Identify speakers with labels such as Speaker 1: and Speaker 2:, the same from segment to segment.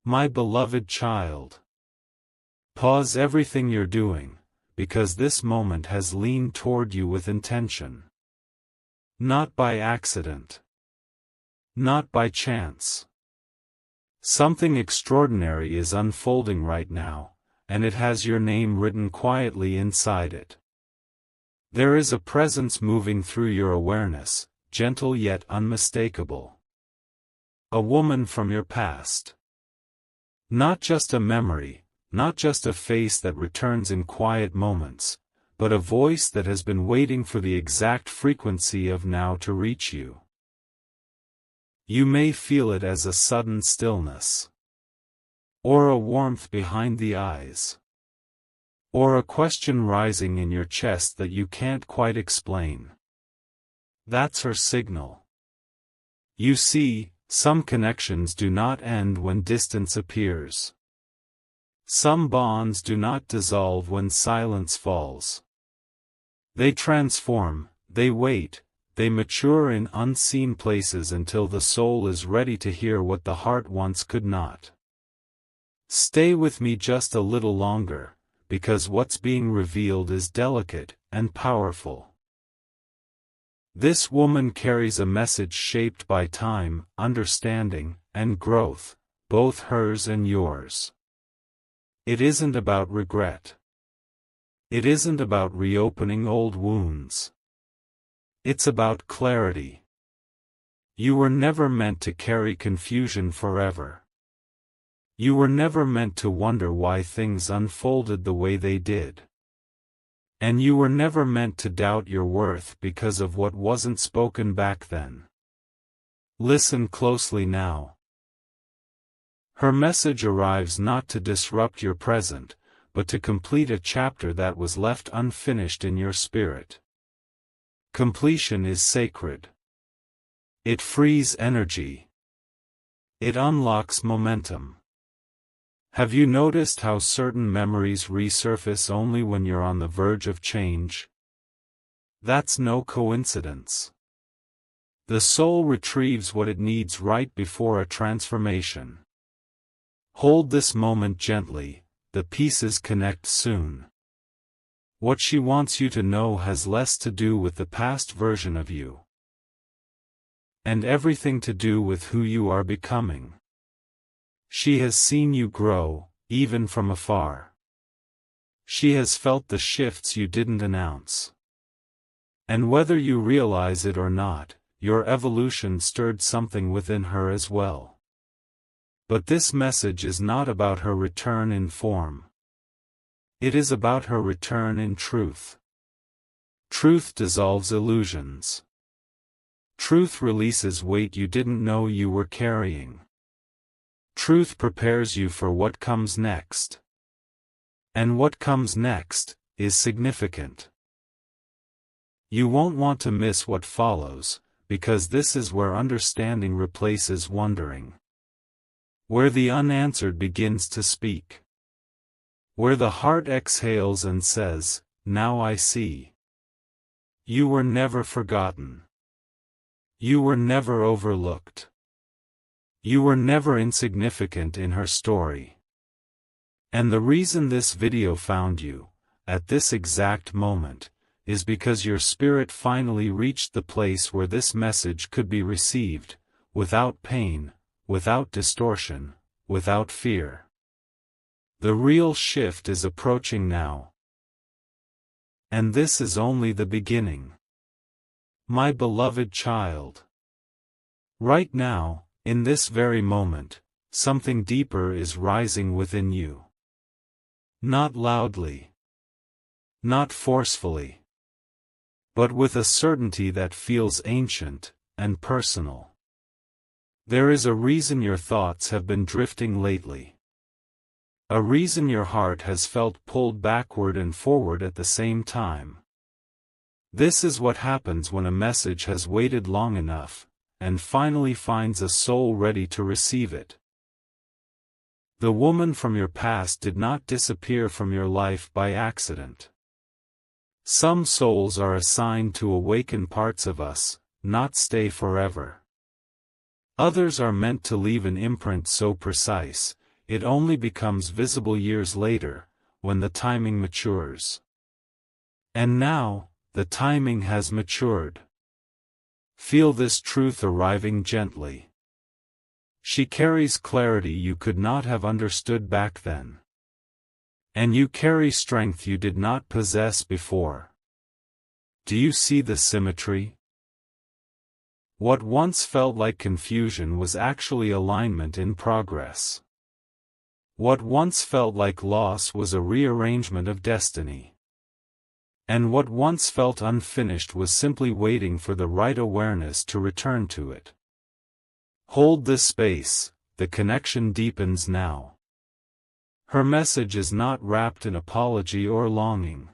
Speaker 1: My beloved child. Pause everything you're doing, because this moment has leaned toward you with intention. Not by accident. Not by chance. Something extraordinary is unfolding right now, and it has your name written quietly inside it. There is a presence moving through your awareness, gentle yet unmistakable. A woman from your past. Not just a memory, not just a face that returns in quiet moments, but a voice that has been waiting for the exact frequency of now to reach you. You may feel it as a sudden stillness, or a warmth behind the eyes, or a question rising in your chest that you can't quite explain. That's her signal. You see, some connections do not end when distance appears. Some bonds do not dissolve when silence falls. They transform, they wait, they mature in unseen places until the soul is ready to hear what the heart once could not. Stay with me just a little longer, because what's being revealed is delicate and powerful. This woman carries a message shaped by time, understanding, and growth, both hers and yours. It isn't about regret. It isn't about reopening old wounds. It's about clarity. You were never meant to carry confusion forever. You were never meant to wonder why things unfolded the way they did. And you were never meant to doubt your worth because of what wasn't spoken back then. Listen closely now. Her message arrives not to disrupt your present, but to complete a chapter that was left unfinished in your spirit. Completion is sacred. It frees energy. It unlocks momentum. Have you noticed how certain memories resurface only when you're on the verge of change? That's no coincidence. The soul retrieves what it needs right before a transformation. Hold this moment gently, the pieces connect soon. What she wants you to know has less to do with the past version of you, and everything to do with who you are becoming. She has seen you grow, even from afar. She has felt the shifts you didn't announce. And whether you realize it or not, your evolution stirred something within her as well. But this message is not about her return in form. It is about her return in truth. Truth dissolves illusions. Truth releases weight you didn't know you were carrying. Truth prepares you for what comes next. And what comes next is significant. You won't want to miss what follows, because this is where understanding replaces wondering. Where the unanswered begins to speak. Where the heart exhales and says, "Now I see." You were never forgotten. You were never overlooked. You were never insignificant in her story. And the reason this video found you, at this exact moment, is because your spirit finally reached the place where this message could be received, without pain, without distortion, without fear. The real shift is approaching now. And this is only the beginning. My beloved child. Right now, in this very moment, something deeper is rising within you. Not loudly. Not forcefully. But with a certainty that feels ancient and personal. There is a reason your thoughts have been drifting lately. A reason your heart has felt pulled backward and forward at the same time. This is what happens when a message has waited long enough, and finally finds a soul ready to receive it. The woman from your past did not disappear from your life by accident. Some souls are assigned to awaken parts of us, not stay forever. Others are meant to leave an imprint so precise, it only becomes visible years later, when the timing matures. And now, the timing has matured. Feel this truth arriving gently. She carries clarity you could not have understood back then. And you carry strength you did not possess before. Do you see the symmetry? What once felt like confusion was actually alignment in progress. What once felt like loss was a rearrangement of destiny. And what once felt unfinished was simply waiting for the right awareness to return to it. Hold this space, the connection deepens now. Her message is not wrapped in apology or longing.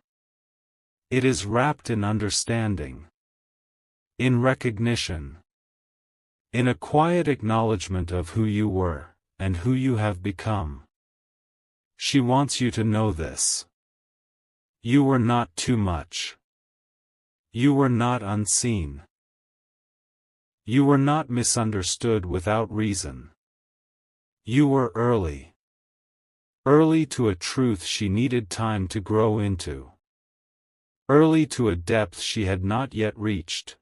Speaker 1: It is wrapped in understanding. In recognition. In a quiet acknowledgement of who you were, and who you have become. She wants you to know this. You were not too much. You were not unseen. You were not misunderstood without reason. You were early. Early to a truth she needed time to grow into. Early to a depth she had not yet reached.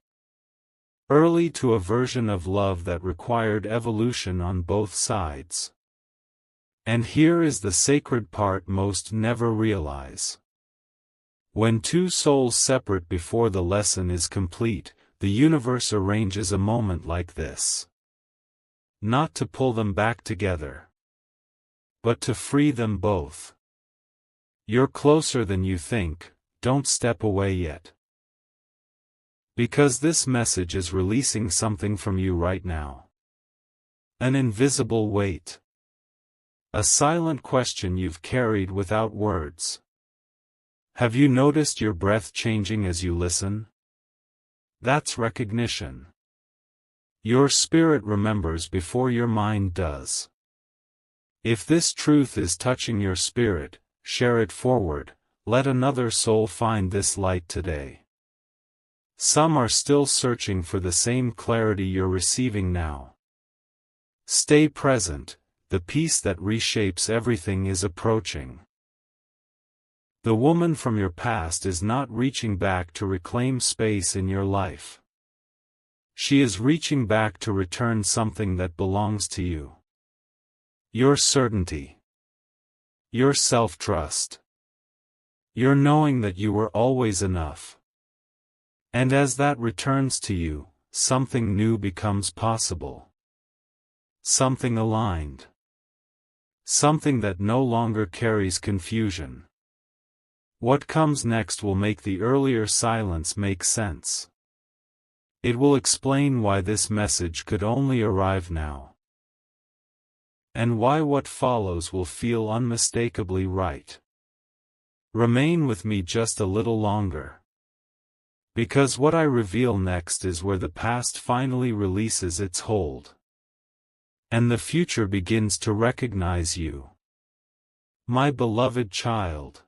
Speaker 1: Early to a version of love that required evolution on both sides. And here is the sacred part most never realize. When two souls separate before the lesson is complete, the universe arranges a moment like this. Not to pull them back together, but to free them both. You're closer than you think, don't step away yet. Because this message is releasing something from you right now. An invisible weight. A silent question you've carried without words. Have you noticed your breath changing as you listen? That's recognition. Your spirit remembers before your mind does. If this truth is touching your spirit, share it forward, let another soul find this light today. Some are still searching for the same clarity you're receiving now. Stay present, the peace that reshapes everything is approaching. The woman from your past is not reaching back to reclaim space in your life. She is reaching back to return something that belongs to you. Your certainty. Your self-trust. Your knowing that you were always enough. And as that returns to you, something new becomes possible. Something aligned. Something that no longer carries confusion. What comes next will make the earlier silence make sense. It will explain why this message could only arrive now. And why what follows will feel unmistakably right. Remain with me just a little longer. Because what I reveal next is where the past finally releases its hold. And the future begins to recognize you. My beloved child.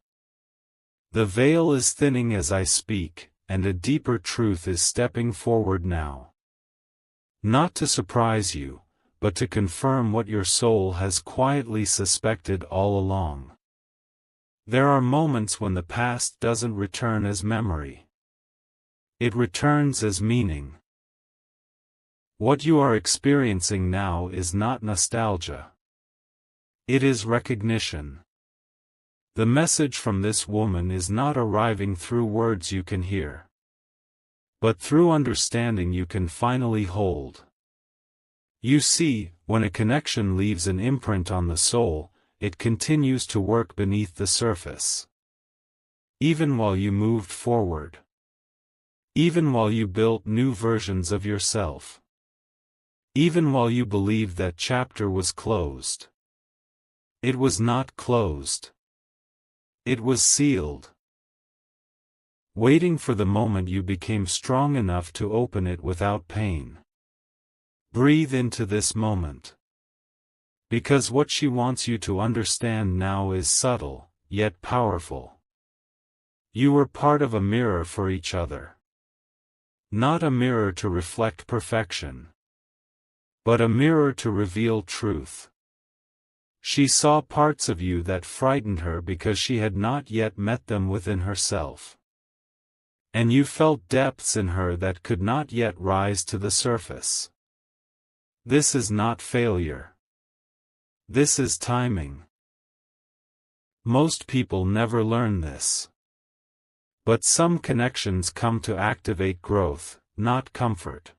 Speaker 1: The veil is thinning as I speak, and a deeper truth is stepping forward now. Not to surprise you, but to confirm what your soul has quietly suspected all along. There are moments when the past doesn't return as memory. It returns as meaning. What you are experiencing now is not nostalgia. It is recognition. The message from this woman is not arriving through words you can hear, but through understanding you can finally hold. You see, when a connection leaves an imprint on the soul, it continues to work beneath the surface. Even while you moved forward. Even while you built new versions of yourself. Even while you believed that chapter was closed. It was not closed. It was sealed. Waiting for the moment you became strong enough to open it without pain. Breathe into this moment. Because what she wants you to understand now is subtle, yet powerful. You were part of a mirror for each other. Not a mirror to reflect perfection, but a mirror to reveal truth. She saw parts of you that frightened her because she had not yet met them within herself. And you felt depths in her that could not yet rise to the surface. This is not failure. This is timing. Most people never learn this. But some connections come to activate growth, not comfort.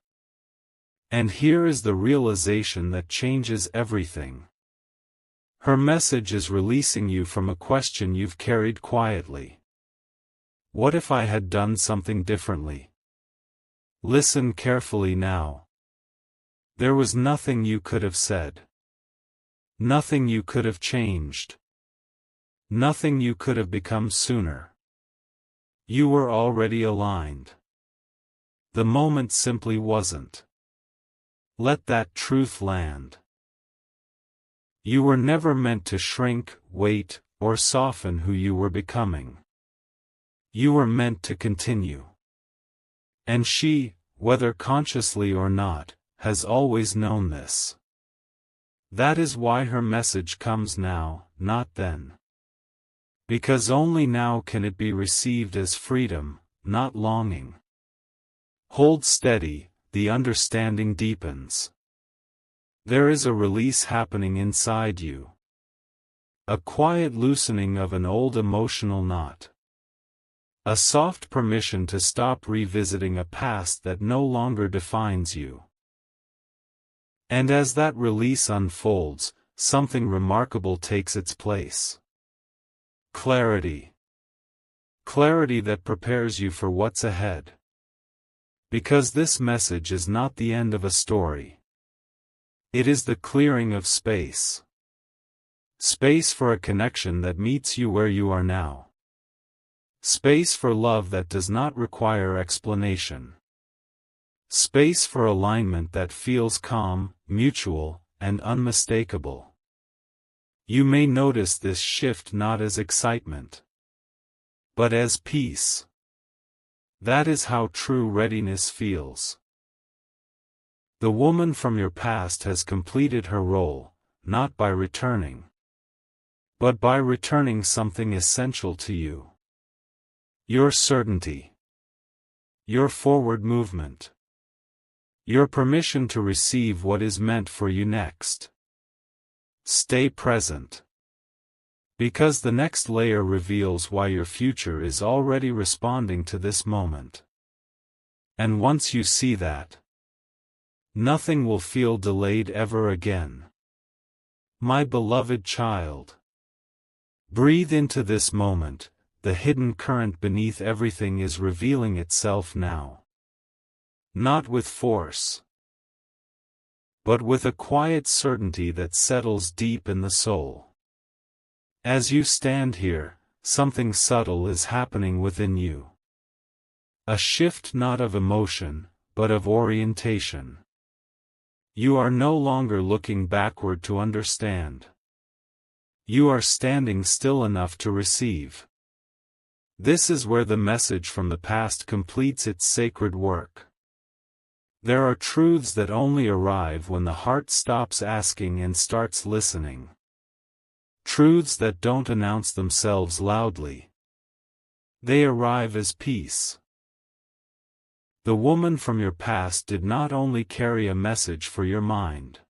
Speaker 1: And here is the realization that changes everything. Her message is releasing you from a question you've carried quietly. What if I had done something differently? Listen carefully now. There was nothing you could have said. Nothing you could have changed. Nothing you could have become sooner. You were already aligned. The moment simply wasn't. Let that truth land. You were never meant to shrink, wait, or soften who you were becoming. You were meant to continue. And she, whether consciously or not, has always known this. That is why her message comes now, not then. Because only now can it be received as freedom, not longing. Hold steady, the understanding deepens. There is a release happening inside you. A quiet loosening of an old emotional knot. A soft permission to stop revisiting a past that no longer defines you. And as that release unfolds, something remarkable takes its place. Clarity. Clarity that prepares you for what's ahead. Because this message is not the end of a story. It is the clearing of space. Space for a connection that meets you where you are now. Space for love that does not require explanation. Space for alignment that feels calm, mutual, and unmistakable. You may notice this shift not as excitement, but as peace. That is how true readiness feels. The woman from your past has completed her role, not by returning, but by returning something essential to you. Your certainty. Your forward movement. Your permission to receive what is meant for you next. Stay present. Because the next layer reveals why your future is already responding to this moment. And once you see that, nothing will feel delayed ever again. My beloved child. Breathe into this moment, the hidden current beneath everything is revealing itself now. Not with force, but with a quiet certainty that settles deep in the soul. As you stand here, something subtle is happening within you. A shift not of emotion, but of orientation. You are no longer looking backward to understand. You are standing still enough to receive. This is where the message from the past completes its sacred work. There are truths that only arrive when the heart stops asking and starts listening. Truths that don't announce themselves loudly. They arrive as peace. The woman from your past did not only carry a message for your mind.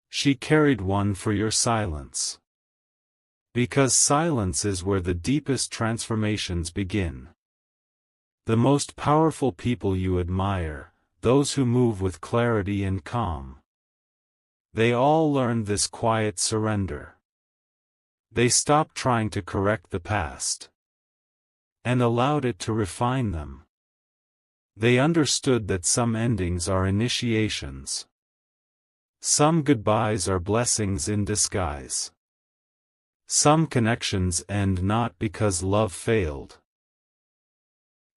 Speaker 1: She carried one for your silence. Because silence is where the deepest transformations begin. The most powerful people you admire, those who move with clarity and calm. They all learned this quiet surrender. They stopped trying to correct the past, and allowed it to refine them. They understood that some endings are initiations. Some goodbyes are blessings in disguise. Some connections end not because love failed,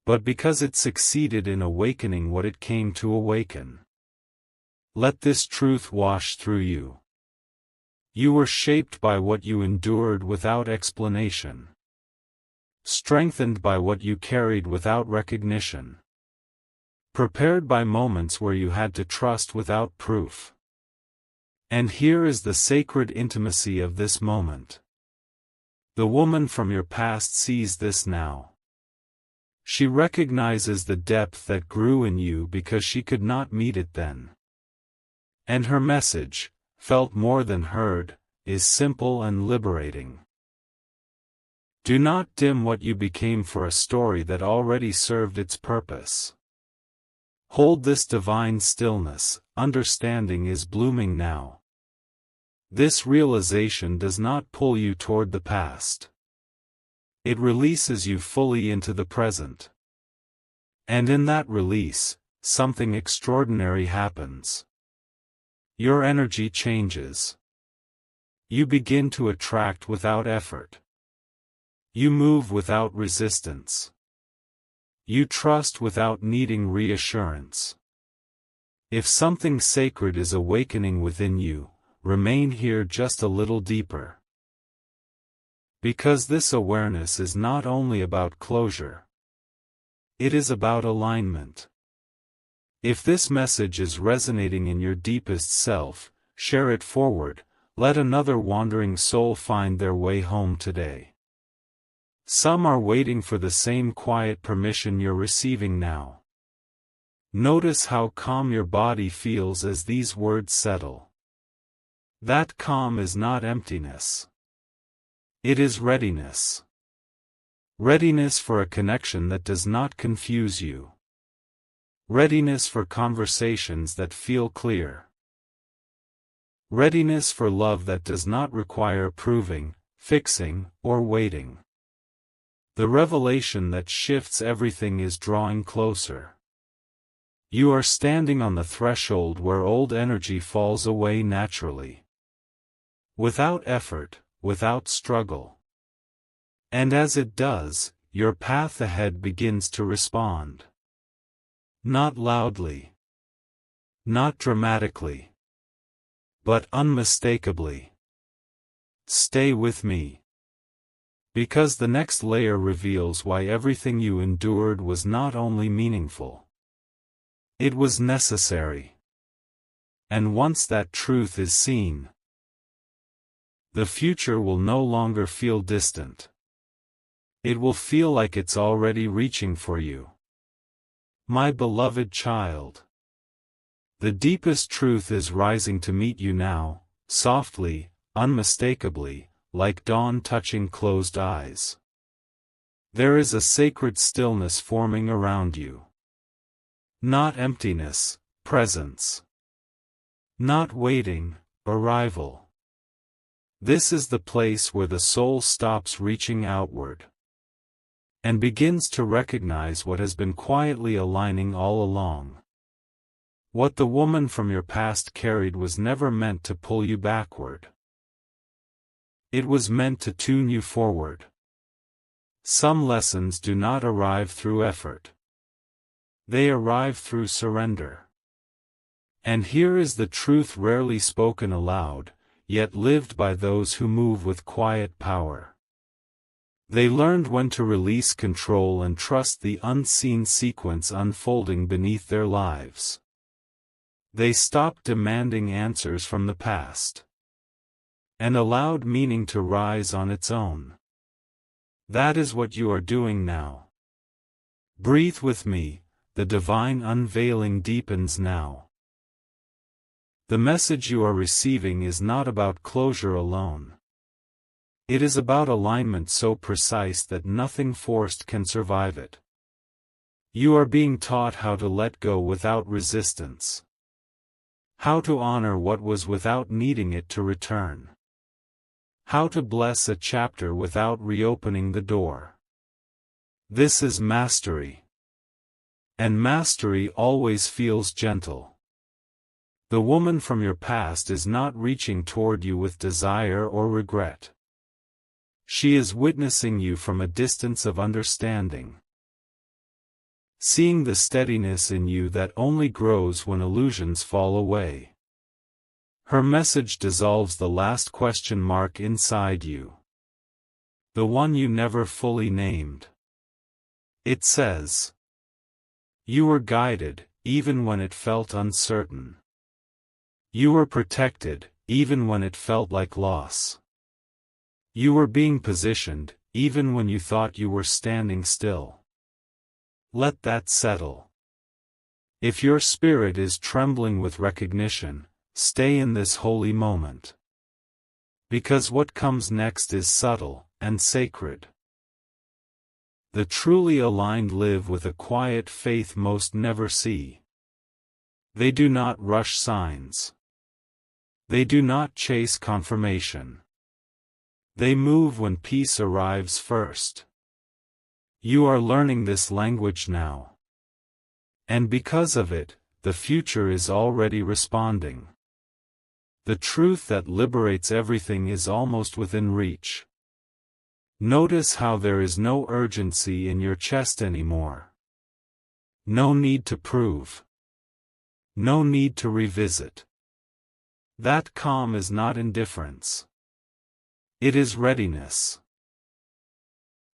Speaker 1: but because it succeeded in awakening what it came to awaken. Let this truth wash through you. You were shaped by what you endured without explanation. Strengthened by what you carried without recognition. Prepared by moments where you had to trust without proof. And here is the sacred intimacy of this moment. The woman from your past sees this now. She recognizes the depth that grew in you because she could not meet it then. And her message, felt more than heard, is simple and liberating. Do not dim what you became for a story that already served its purpose. Hold this divine stillness, understanding is blooming now. This realization does not pull you toward the past. It releases you fully into the present. And in that release, something extraordinary happens. Your energy changes. You begin to attract without effort. You move without resistance. You trust without needing reassurance. If something sacred is awakening within you, remain here just a little deeper. Because this awareness is not only about closure. It is about alignment. If this message is resonating in your deepest self, share it forward, let another wandering soul find their way home today. Some are waiting for the same quiet permission you're receiving now. Notice how calm your body feels as these words settle. That calm is not emptiness. It is readiness. Readiness for a connection that does not confuse you. Readiness for conversations that feel clear. Readiness for love that does not require proving, fixing, or waiting. The revelation that shifts everything is drawing closer. You are standing on the threshold where old energy falls away naturally. Without effort, without struggle. And as it does, your path ahead begins to respond. Not loudly. Not dramatically. But unmistakably. Stay with me. Because the next layer reveals why everything you endured was not only meaningful. It was necessary. And once that truth is seen, the future will no longer feel distant. It will feel like it's already reaching for you. My beloved child. The deepest truth is rising to meet you now, softly, unmistakably, like dawn touching closed eyes. There is a sacred stillness forming around you. Not emptiness, presence. Not waiting, arrival. This is the place where the soul stops reaching outward and begins to recognize what has been quietly aligning all along. What the woman from your past carried was never meant to pull you backward. It was meant to tune you forward. Some lessons do not arrive through effort. They arrive through surrender. And here is the truth rarely spoken aloud, yet lived by those who move with quiet power. They learned when to release control and trust the unseen sequence unfolding beneath their lives. They stopped demanding answers from the past and allowed meaning to rise on its own. That is what you are doing now. Breathe with me, the divine unveiling deepens now. The message you are receiving is not about closure alone. It is about alignment so precise that nothing forced can survive it. You are being taught how to let go without resistance. How to honor what was without needing it to return. How to bless a chapter without reopening the door. This is mastery. And mastery always feels gentle. The woman from your past is not reaching toward you with desire or regret. She is witnessing you from a distance of understanding. Seeing the steadiness in you that only grows when illusions fall away. Her message dissolves the last question mark inside you. The one you never fully named. It says, you were guided, even when it felt uncertain. You were protected, even when it felt like loss. You were being positioned, even when you thought you were standing still. Let that settle. If your spirit is trembling with recognition, stay in this holy moment. Because what comes next is subtle and sacred. The truly aligned live with a quiet faith most never see. They do not rush signs. They do not chase confirmation. They move when peace arrives first. You are learning this language now. And because of it, the future is already responding. The truth that liberates everything is almost within reach. Notice how there is no urgency in your chest anymore. No need to prove. No need to revisit. That calm is not indifference. It is readiness.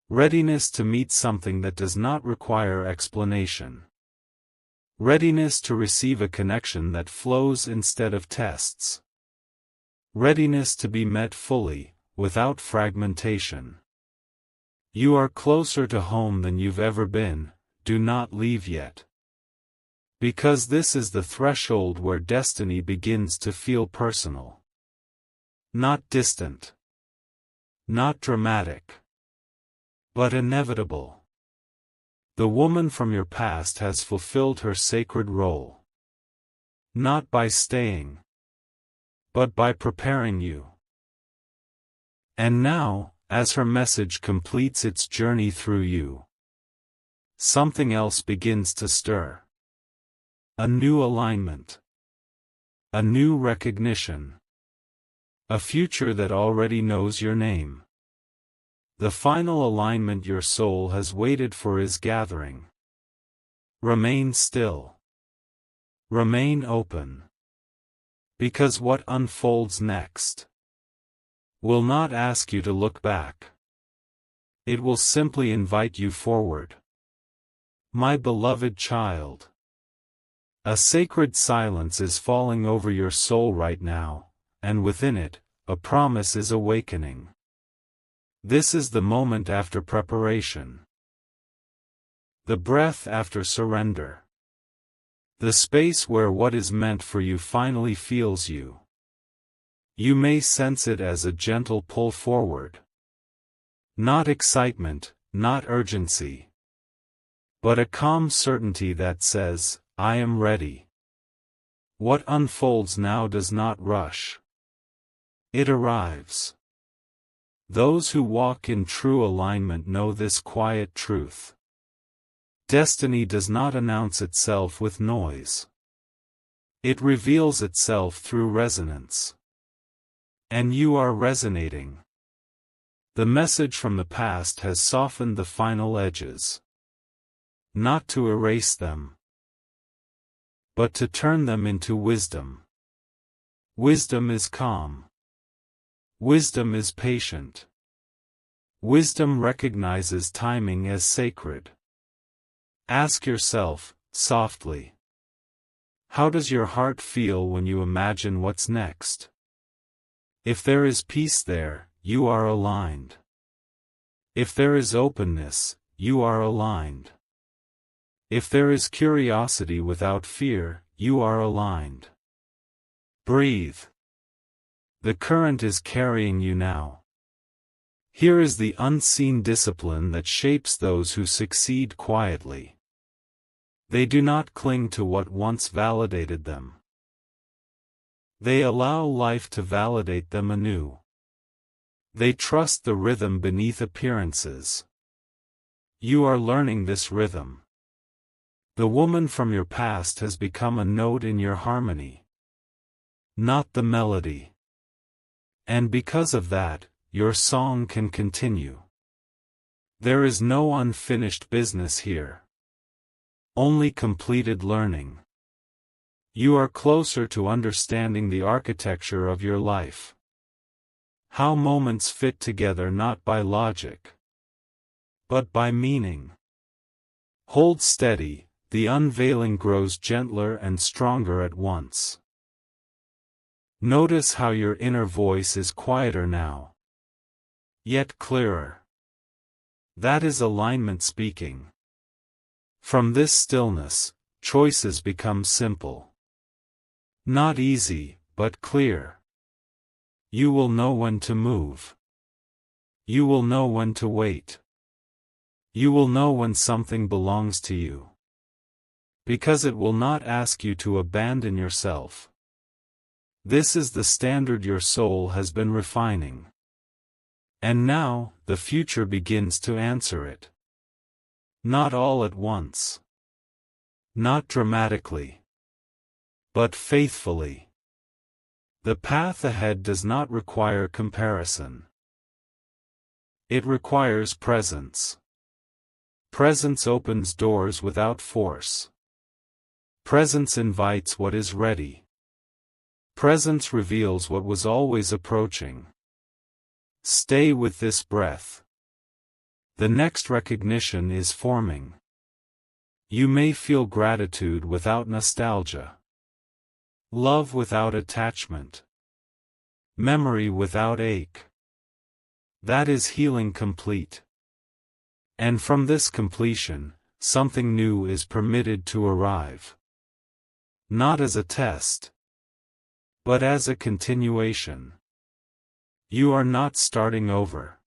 Speaker 1: Readiness to meet something that does not require explanation. Readiness to receive a connection that flows instead of tests. Readiness to be met fully, without fragmentation. You are closer to home than you've ever been, do not leave yet. Because this is the threshold where destiny begins to feel personal. Not distant. Not dramatic. But inevitable. The woman from your past has fulfilled her sacred role. Not by staying, but by preparing you. And now, as her message completes its journey through you, something else begins to stir. A new alignment. A new recognition. A future that already knows your name. The final alignment your soul has waited for is gathering. Remain still. Remain open. Because what unfolds next will not ask you to look back. It will simply invite you forward. My beloved child. A sacred silence is falling over your soul right now, and within it, a promise is awakening. This is the moment after preparation. The breath after surrender. The space where what is meant for you finally feels you. You may sense it as a gentle pull forward. Not excitement, not urgency. But a calm certainty that says, I am ready. What unfolds now does not rush. It arrives. Those who walk in true alignment know this quiet truth. Destiny does not announce itself with noise. It reveals itself through resonance. And you are resonating. The message from the past has softened the final edges. Not to erase them, but to turn them into wisdom. Wisdom is calm. Wisdom is patient. Wisdom recognizes timing as sacred. Ask yourself, softly, how does your heart feel when you imagine what's next? If there is peace there, you are aligned. If there is openness, you are aligned. If there is curiosity without fear, you are aligned. Breathe. The current is carrying you now. Here is the unseen discipline that shapes those who succeed quietly. They do not cling to what once validated them. They allow life to validate them anew. They trust the rhythm beneath appearances. You are learning this rhythm. The woman from your past has become a note in your harmony, not the melody. And because of that, your song can continue. There is no unfinished business here. Only completed learning. You are closer to understanding the architecture of your life. How moments fit together not by logic, but by meaning. Hold steady, the unveiling grows gentler and stronger at once. Notice how your inner voice is quieter now, yet clearer. That is alignment speaking. From this stillness, choices become simple. Not easy, but clear. You will know when to move. You will know when to wait. You will know when something belongs to you. Because it will not ask you to abandon yourself. This is the standard your soul has been refining. And now, the future begins to answer it. Not all at once. Not dramatically. But faithfully. The path ahead does not require comparison. It requires presence. Presence opens doors without force. Presence invites what is ready. Presence reveals what was always approaching. Stay with this breath. The next recognition is forming. You may feel gratitude without nostalgia. Love without attachment. Memory without ache. That is healing complete. And from this completion, something new is permitted to arrive. Not as a test, but as a continuation. You are not starting over.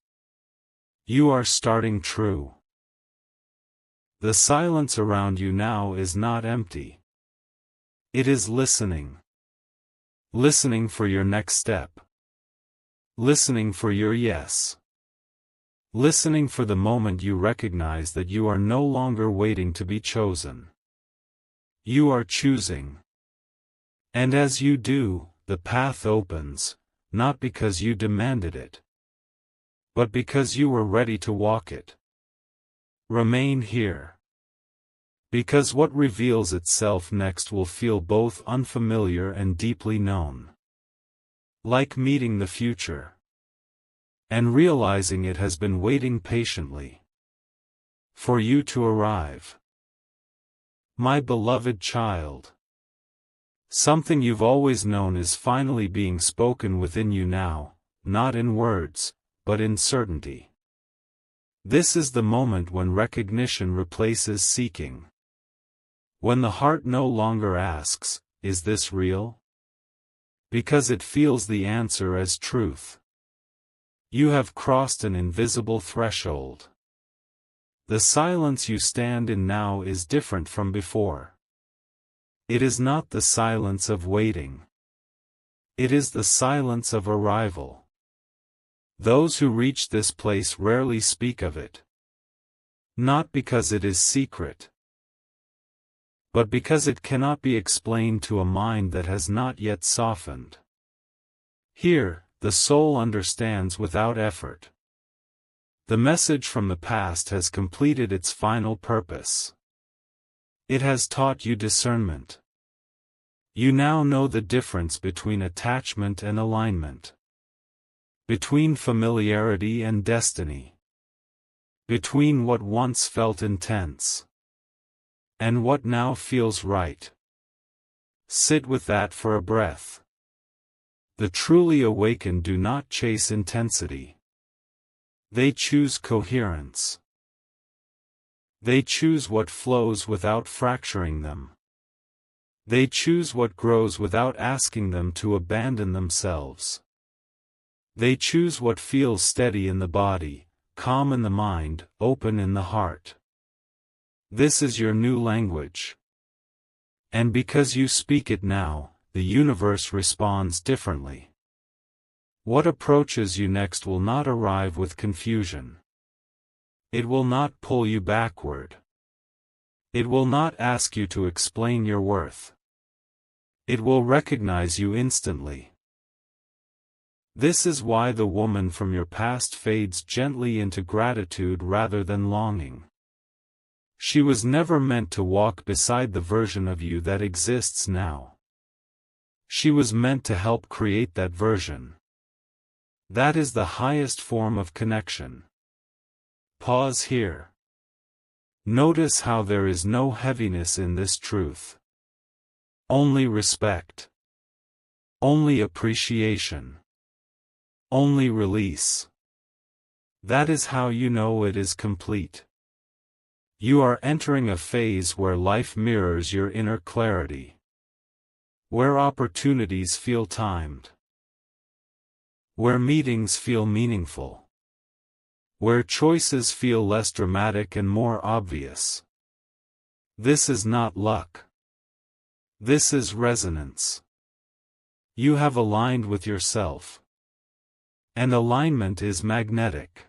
Speaker 1: You are starting true. The silence around you now is not empty. It is listening. Listening for your next step. Listening for your yes. Listening for the moment you recognize that you are no longer waiting to be chosen. You are choosing. And as you do, the path opens, not because you demanded it, but because you were ready to walk it. Remain here. Because what reveals itself next will feel both unfamiliar and deeply known. Like meeting the future. And realizing it has been waiting patiently for you to arrive. My beloved child. Something you've always known is finally being spoken within you now, not in words, but in certainty. This is the moment when recognition replaces seeking. When the heart no longer asks, "Is this real?" Because it feels the answer as truth. You have crossed an invisible threshold. The silence you stand in now is different from before. It is not the silence of waiting. It is the silence of arrival. Those who reach this place rarely speak of it. Not because it is secret, but because it cannot be explained to a mind that has not yet softened. Here, the soul understands without effort. The message from the past has completed its final purpose. It has taught you discernment. You now know the difference between attachment and alignment. Between familiarity and destiny. Between what once felt intense and what now feels right. Sit with that for a breath. The truly awakened do not chase intensity. They choose coherence. They choose what flows without fracturing them. They choose what grows without asking them to abandon themselves. They choose what feels steady in the body, calm in the mind, open in the heart. This is your new language. And because you speak it now, the universe responds differently. What approaches you next will not arrive with confusion. It will not pull you backward. It will not ask you to explain your worth. It will recognize you instantly. This is why the woman from your past fades gently into gratitude rather than longing. She was never meant to walk beside the version of you that exists now. She was meant to help create that version. That is the highest form of connection. Pause here. Notice how there is no heaviness in this truth. Only respect. Only appreciation. Only release. That is how you know it is complete. You are entering a phase where life mirrors your inner clarity. Where opportunities feel timed. Where meetings feel meaningful. Where choices feel less dramatic and more obvious. This is not luck. This is resonance. You have aligned with yourself. And alignment is magnetic.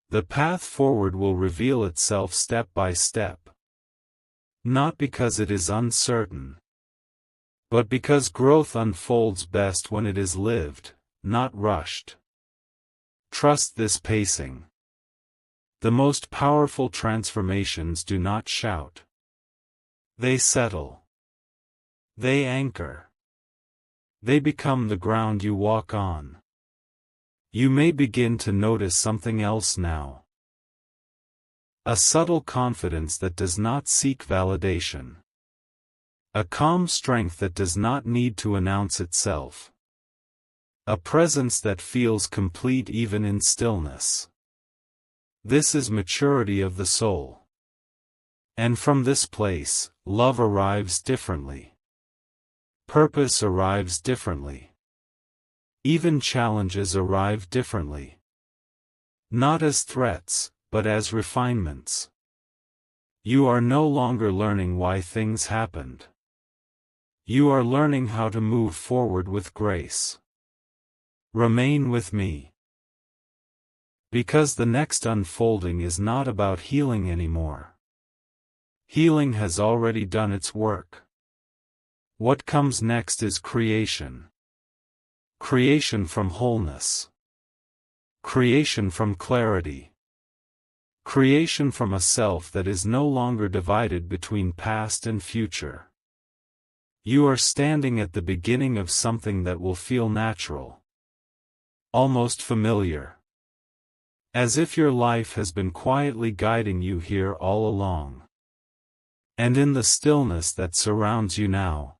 Speaker 1: The path forward will reveal itself step by step. Not because it is uncertain, but because growth unfolds best when it is lived, not rushed. Trust this pacing. The most powerful transformations do not shout. They settle. They anchor. They become the ground you walk on. You may begin to notice something else now. A subtle confidence that does not seek validation. A calm strength that does not need to announce itself. A presence that feels complete even in stillness. This is maturity of the soul. And from this place, love arrives differently. Purpose arrives differently. Even challenges arrive differently. Not as threats, but as refinements. You are no longer learning why things happened. You are learning how to move forward with grace. Remain with me. Because the next unfolding is not about healing anymore. Healing has already done its work. What comes next is creation. Creation from wholeness. Creation from clarity. Creation from a self that is no longer divided between past and future. You are standing at the beginning of something that will feel natural. Almost familiar. As if your life has been quietly guiding you here all along. And in the stillness that surrounds you now,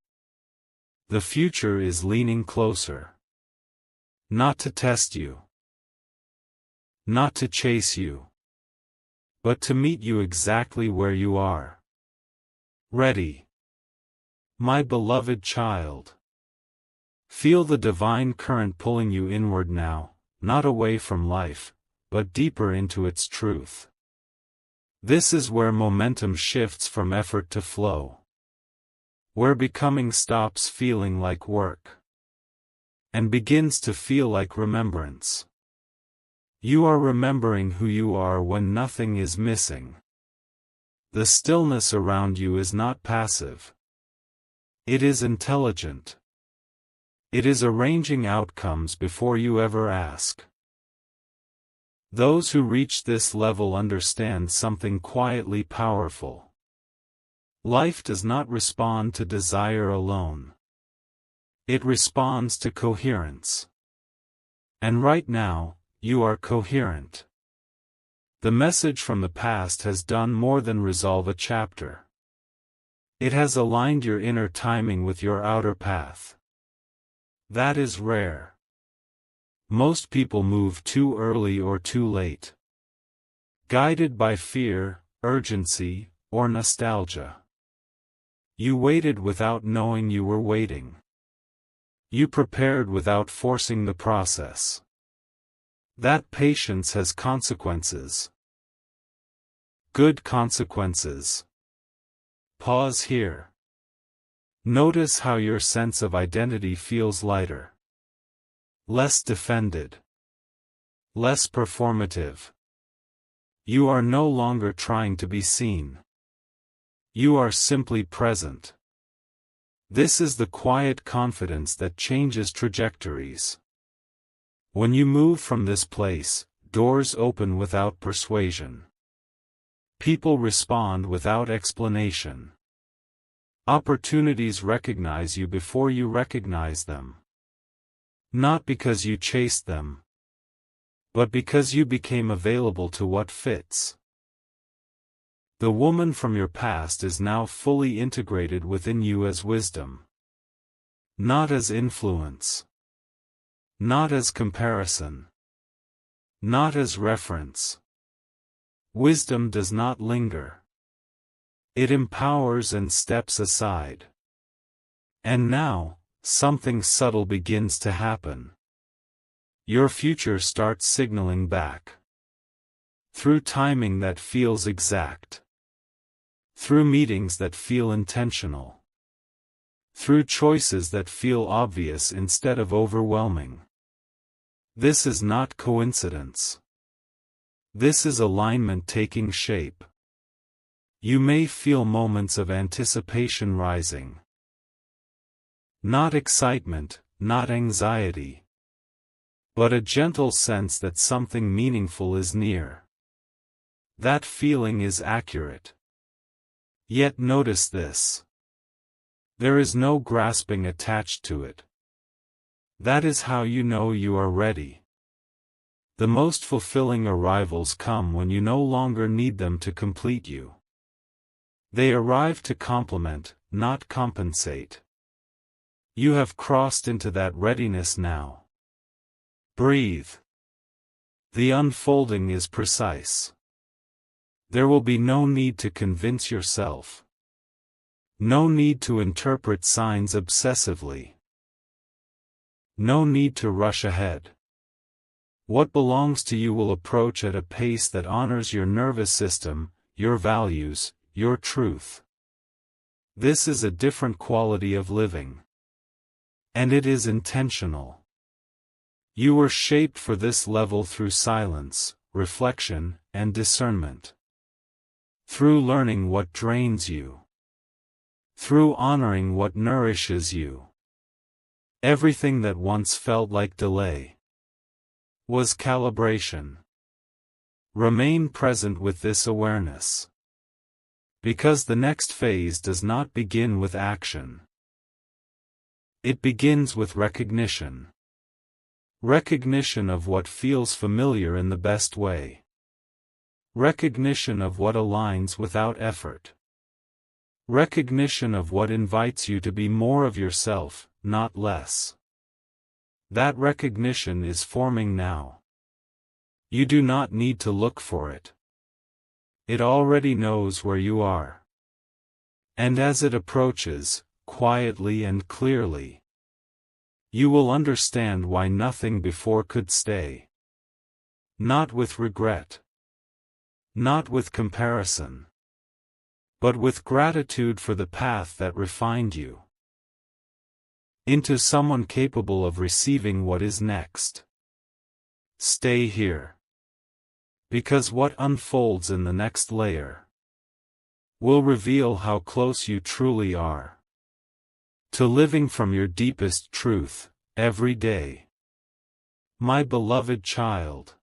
Speaker 1: the future is leaning closer. Not to test you. Not to chase you. But to meet you exactly where you are. Ready. My beloved child. Feel the divine current pulling you inward now, not away from life, but deeper into its truth. This is where momentum shifts from effort to flow. Where becoming stops feeling like work. And begins to feel like remembrance. You are remembering who you are when nothing is missing. The stillness around you is not passive. It is intelligent. It is arranging outcomes before you ever ask. Those who reach this level understand something quietly powerful. Life does not respond to desire alone. It responds to coherence. And right now, you are coherent. The message from the past has done more than resolve a chapter. It has aligned your inner timing with your outer path. That is rare. Most people move too early or too late. Guided by fear, urgency, or nostalgia. You waited without knowing you were waiting. You prepared without forcing the process. That patience has consequences. Good consequences. Pause here. Notice how your sense of identity feels lighter. Less defended. Less performative. You are no longer trying to be seen. You are simply present. This is the quiet confidence that changes trajectories. When you move from this place, doors open without persuasion. People respond without explanation. Opportunities recognize you before you recognize them. Not because you chased them, but because you became available to what fits. The woman from your past is now fully integrated within you as wisdom. Not as influence. Not as comparison. Not as reference. Wisdom does not linger. It empowers and steps aside. And now, something subtle begins to happen. Your future starts signaling back. Through timing that feels exact. Through meetings that feel intentional. Through choices that feel obvious instead of overwhelming. This is not coincidence. This is alignment taking shape. You may feel moments of anticipation rising. Not excitement, not anxiety. But a gentle sense that something meaningful is near. That feeling is accurate. Yet notice this. There is no grasping attached to it. That is how you know you are ready. The most fulfilling arrivals come when you no longer need them to complete you. They arrive to complement, not compensate. You have crossed into that readiness now. Breathe. The unfolding is precise. There will be no need to convince yourself. No need to interpret signs obsessively. No need to rush ahead. What belongs to you will approach at a pace that honors your nervous system, your values, your truth. This is a different quality of living. And it is intentional. You were shaped for this level through silence, reflection, and discernment. Through learning what drains you. Through honoring what nourishes you. Everything that once felt like delay was calibration. Remain present with this awareness. Because the next phase does not begin with action. It begins with recognition. Recognition of what feels familiar in the best way. Recognition of what aligns without effort. Recognition of what invites you to be more of yourself, not less. That recognition is forming now. You do not need to look for it. It already knows where you are. And as it approaches, quietly and clearly, you will understand why nothing before could stay. Not with regret. Not with comparison. But with gratitude for the path that refined you. Into someone capable of receiving what is next. Stay here. Because what unfolds in the next layer will reveal how close you truly are to living from your deepest truth, every day. My beloved child.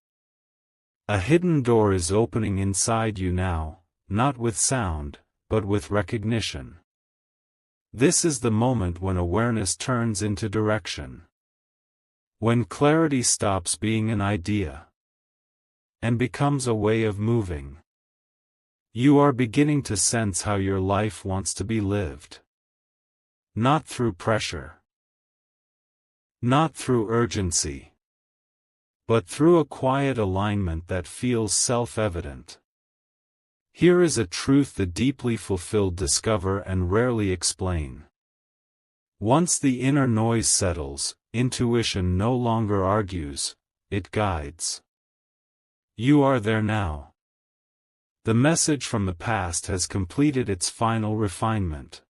Speaker 1: A hidden door is opening inside you now, not with sound, but with recognition. This is the moment when awareness turns into direction. When clarity stops being an idea and becomes a way of moving. You are beginning to sense how your life wants to be lived. Not through pressure. Not through urgency. But through a quiet alignment that feels self-evident. Here is a truth the deeply fulfilled discover and rarely explain. Once the inner noise settles, intuition no longer argues, it guides. You are there now. The message from the past has completed its final refinement.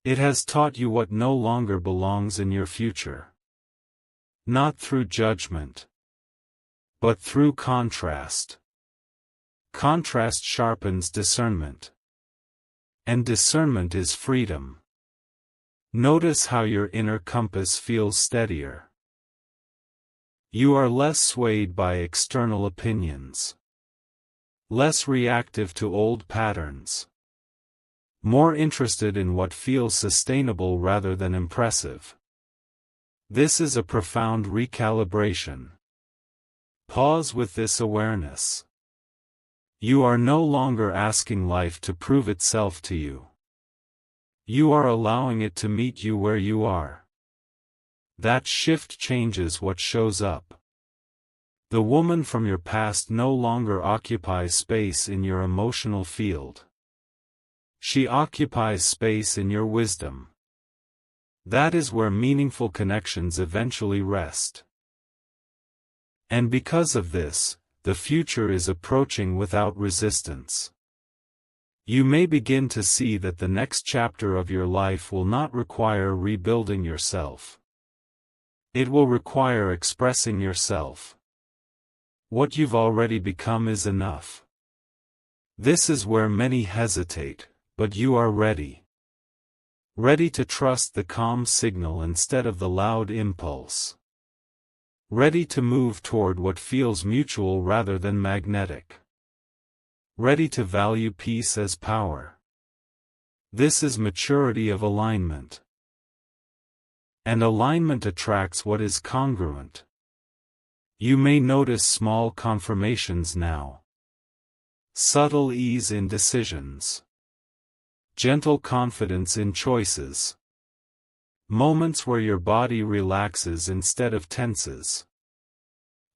Speaker 1: It has taught you what no longer belongs in your future. Not through judgment, but through contrast. Contrast sharpens discernment. And discernment is freedom. Notice how your inner compass feels steadier. You are less swayed by external opinions. Less reactive to old patterns. More interested in what feels sustainable rather than impressive. This is a profound recalibration. Pause with this awareness. You are no longer asking life to prove itself to you. You are allowing it to meet you where you are. That shift changes what shows up. The woman from your past no longer occupies space in your emotional field. She occupies space in your wisdom. That is where meaningful connections eventually rest. And because of this, the future is approaching without resistance. You may begin to see that the next chapter of your life will not require rebuilding yourself. It will require expressing yourself. What you've already become is enough. This is where many hesitate, but you are ready. Ready to trust the calm signal instead of the loud impulse. Ready to move toward what feels mutual rather than magnetic. Ready to value peace as power. This is maturity of alignment. And alignment attracts what is congruent. You may notice small confirmations now. Subtle ease in decisions. Gentle confidence in choices. Moments where your body relaxes instead of tenses.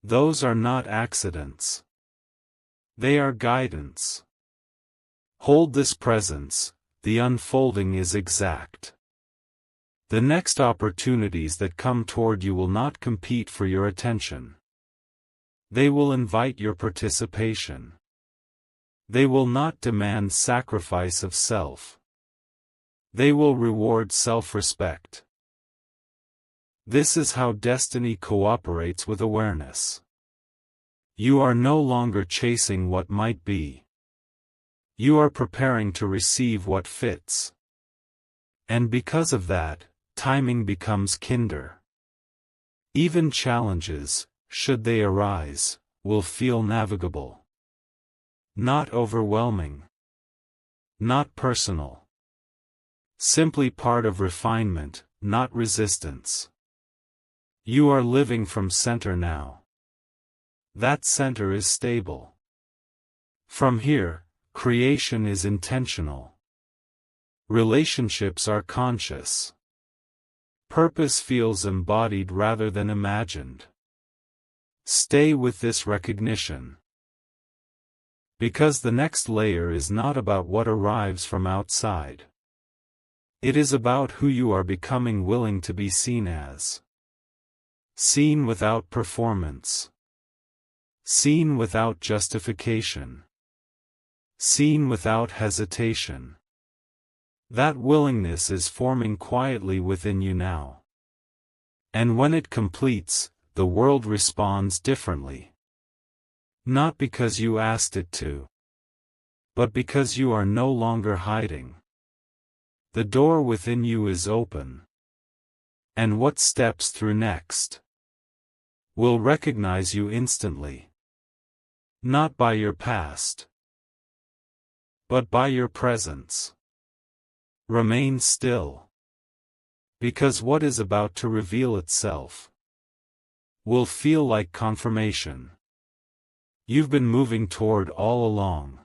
Speaker 1: Those are not accidents. They are guidance. Hold this presence, the unfolding is exact. The next opportunities that come toward you will not compete for your attention. They will invite your participation. They will not demand sacrifice of self. They will reward self-respect. This is how destiny cooperates with awareness. You are no longer chasing what might be. You are preparing to receive what fits. And because of that, timing becomes kinder. Even challenges, should they arise, will feel navigable. Not overwhelming. Not personal. Simply part of refinement, not resistance. You are living from center now. That center is stable. From here, creation is intentional. Relationships are conscious. Purpose feels embodied rather than imagined. Stay with this recognition. Because the next layer is not about what arrives from outside. It is about who you are becoming willing to be seen as. Seen without performance. Seen without justification. Seen without hesitation. That willingness is forming quietly within you now. And when it completes, the world responds differently. Not because you asked it to, but because you are no longer hiding. The door within you is open. And what steps through next will recognize you instantly. Not by your past, but by your presence. Remain still. Because what is about to reveal itself will feel like confirmation. You've been moving toward all along.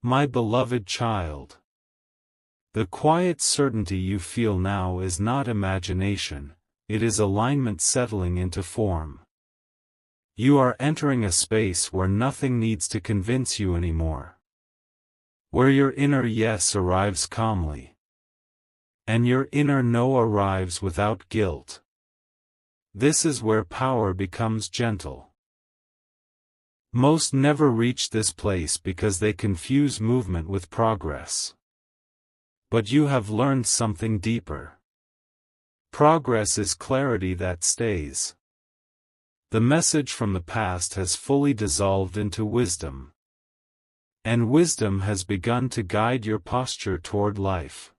Speaker 1: My beloved child. The quiet certainty you feel now is not imagination, it is alignment settling into form. You are entering a space where nothing needs to convince you anymore. Where your inner yes arrives calmly. And your inner no arrives without guilt. This is where power becomes gentle. Most never reach this place because they confuse movement with progress. But you have learned something deeper. Progress is clarity that stays. The message from the past has fully dissolved into wisdom. And wisdom has begun to guide your posture toward life.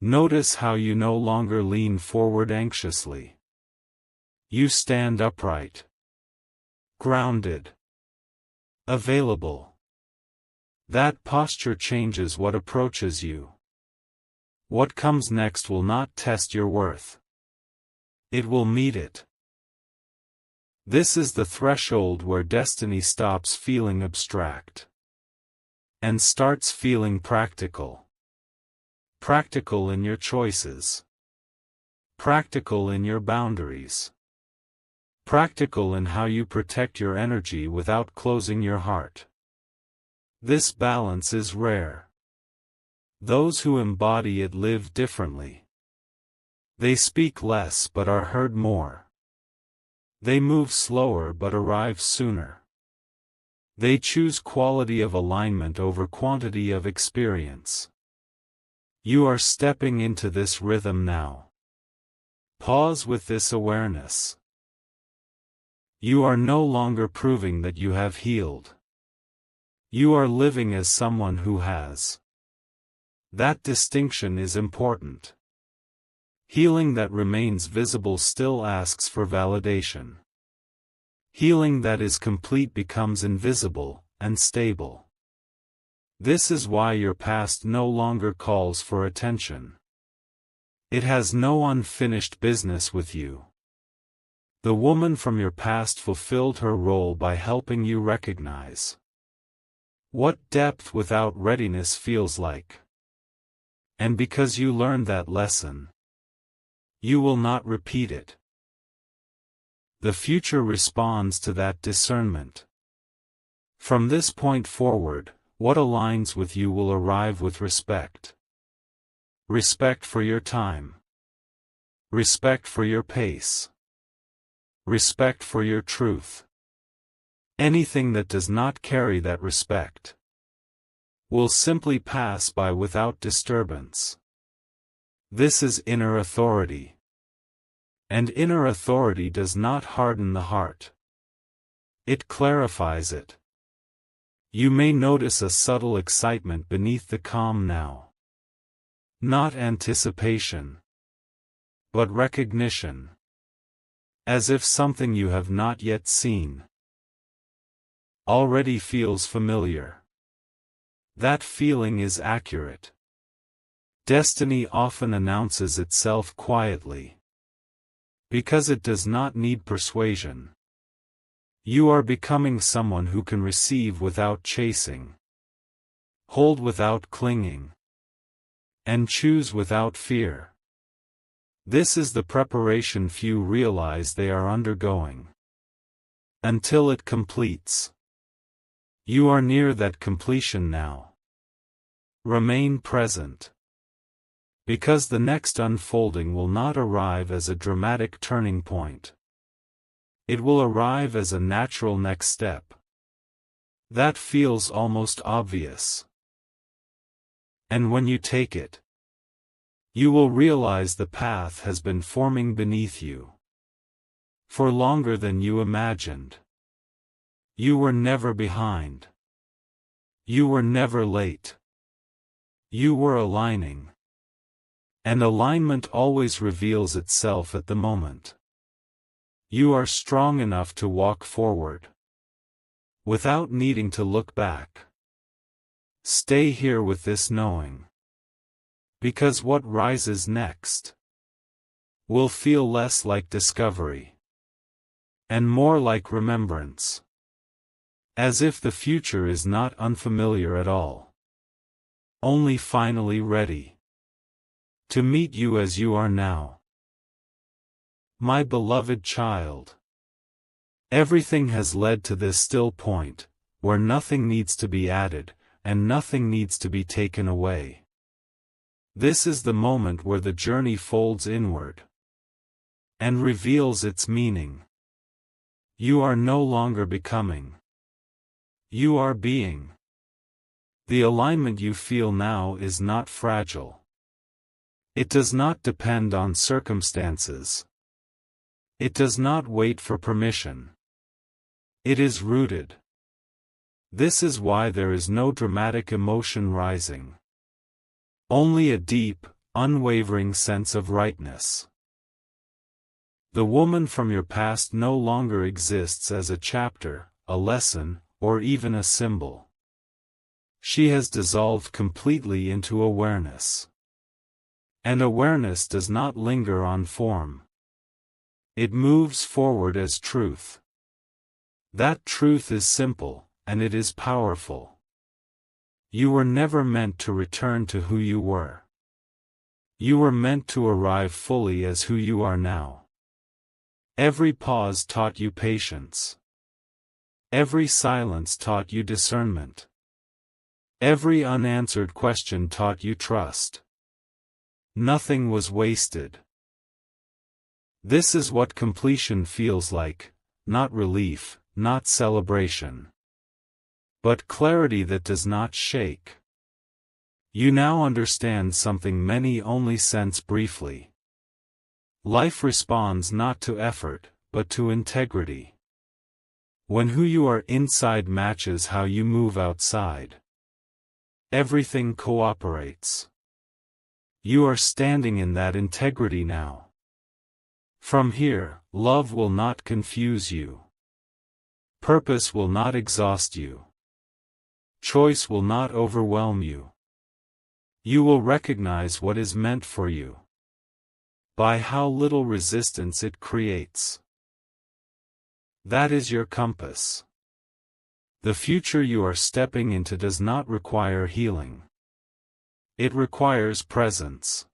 Speaker 1: Notice how you no longer lean forward anxiously. You stand upright. Grounded. Available. That posture changes what approaches you. What comes next will not test your worth. It will meet it. This is the threshold where destiny stops feeling abstract and starts feeling practical. Practical in your choices. Practical in your boundaries. Practical in how you protect your energy without closing your heart. This balance is rare. Those who embody it live differently. They speak less but are heard more. They move slower but arrive sooner. They choose quality of alignment over quantity of experience. You are stepping into this rhythm now. Pause with this awareness. You are no longer proving that you have healed. You are living as someone who has. That distinction is important. Healing that remains visible still asks for validation. Healing that is complete becomes invisible and stable. This is why your past no longer calls for attention. It has no unfinished business with you. The woman from your past fulfilled her role by helping you recognize what depth without readiness feels like. And because you learned that lesson, you will not repeat it. The future responds to that discernment. From this point forward, what aligns with you will arrive with respect. Respect for your time. Respect for your pace. Respect for your truth. Anything that does not carry that respect will simply pass by without disturbance. This is inner authority. And inner authority does not harden the heart. It clarifies it. You may notice a subtle excitement beneath the calm now. Not anticipation, but recognition. As if something you have not yet seen already feels familiar. That feeling is accurate. Destiny often announces itself quietly. Because it does not need persuasion. You are becoming someone who can receive without chasing, hold without clinging, and choose without fear. This is the preparation few realize they are undergoing. Until it completes. You are near that completion now. Remain present. Because the next unfolding will not arrive as a dramatic turning point. It will arrive as a natural next step. That feels almost obvious. And when you take it, you will realize the path has been forming beneath you. For longer than you imagined. You were never behind. You were never late. You were aligning. And alignment always reveals itself at the moment. You are strong enough to walk forward. Without needing to look back. Stay here with this knowing. Because what rises next will feel less like discovery and more like remembrance. As if the future is not unfamiliar at all. Only finally ready to meet you as you are now. My beloved child. Everything has led to this still point, where nothing needs to be added, and nothing needs to be taken away. This is the moment where the journey folds inward and reveals its meaning. You are no longer becoming. You are being. The alignment you feel now is not fragile. It does not depend on circumstances. It does not wait for permission. It is rooted. This is why there is no dramatic emotion rising. Only a deep, unwavering sense of rightness. The woman from your past no longer exists as a chapter, a lesson, or even a symbol. She has dissolved completely into awareness. And awareness does not linger on form. It moves forward as truth. That truth is simple, and it is powerful. You were never meant to return to who you were. You were meant to arrive fully as who you are now. Every pause taught you patience. Every silence taught you discernment. Every unanswered question taught you trust. Nothing was wasted. This is what completion feels like, not relief, not celebration, but clarity that does not shake. You now understand something many only sense briefly. Life responds not to effort, but to integrity. When who you are inside matches how you move outside, everything cooperates. You are standing in that integrity now. From here, love will not confuse you. Purpose will not exhaust you. Choice will not overwhelm you. You will recognize what is meant for you by how little resistance it creates. That is your compass. The future you are stepping into does not require healing. It requires presence.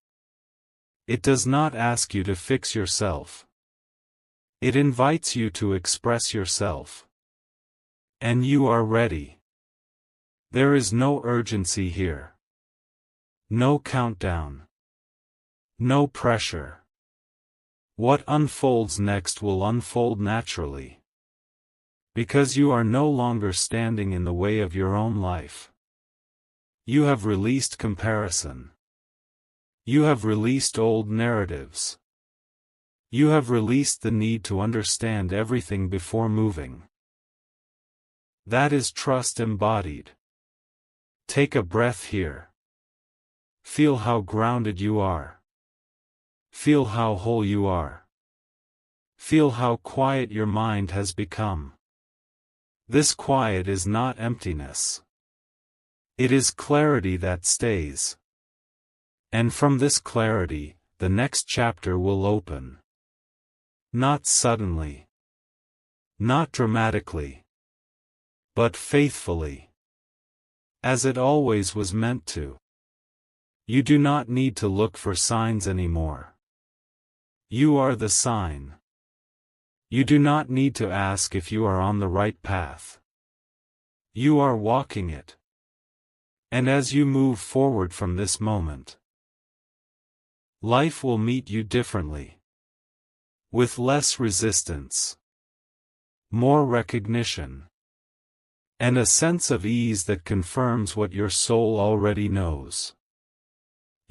Speaker 1: It does not ask you to fix yourself. It invites you to express yourself. And you are ready. There is no urgency here. No countdown. No pressure. What unfolds next will unfold naturally. Because you are no longer standing in the way of your own life. You have released comparison. You have released old narratives. You have released the need to understand everything before moving. That is trust embodied. Take a breath here. Feel how grounded you are. Feel how whole you are. Feel how quiet your mind has become. This quiet is not emptiness. It is clarity that stays. And from this clarity, the next chapter will open. Not suddenly. Not dramatically. But faithfully. As it always was meant to. You do not need to look for signs anymore. You are the sign. You do not need to ask if you are on the right path. You are walking it. And as you move forward from this moment, life will meet you differently. With less resistance. More recognition. And a sense of ease that confirms what your soul already knows.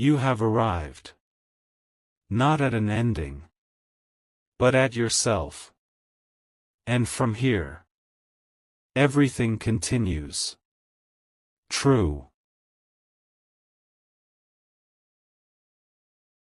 Speaker 1: You have arrived. Not at an ending. But at yourself. And from here, everything continues. True.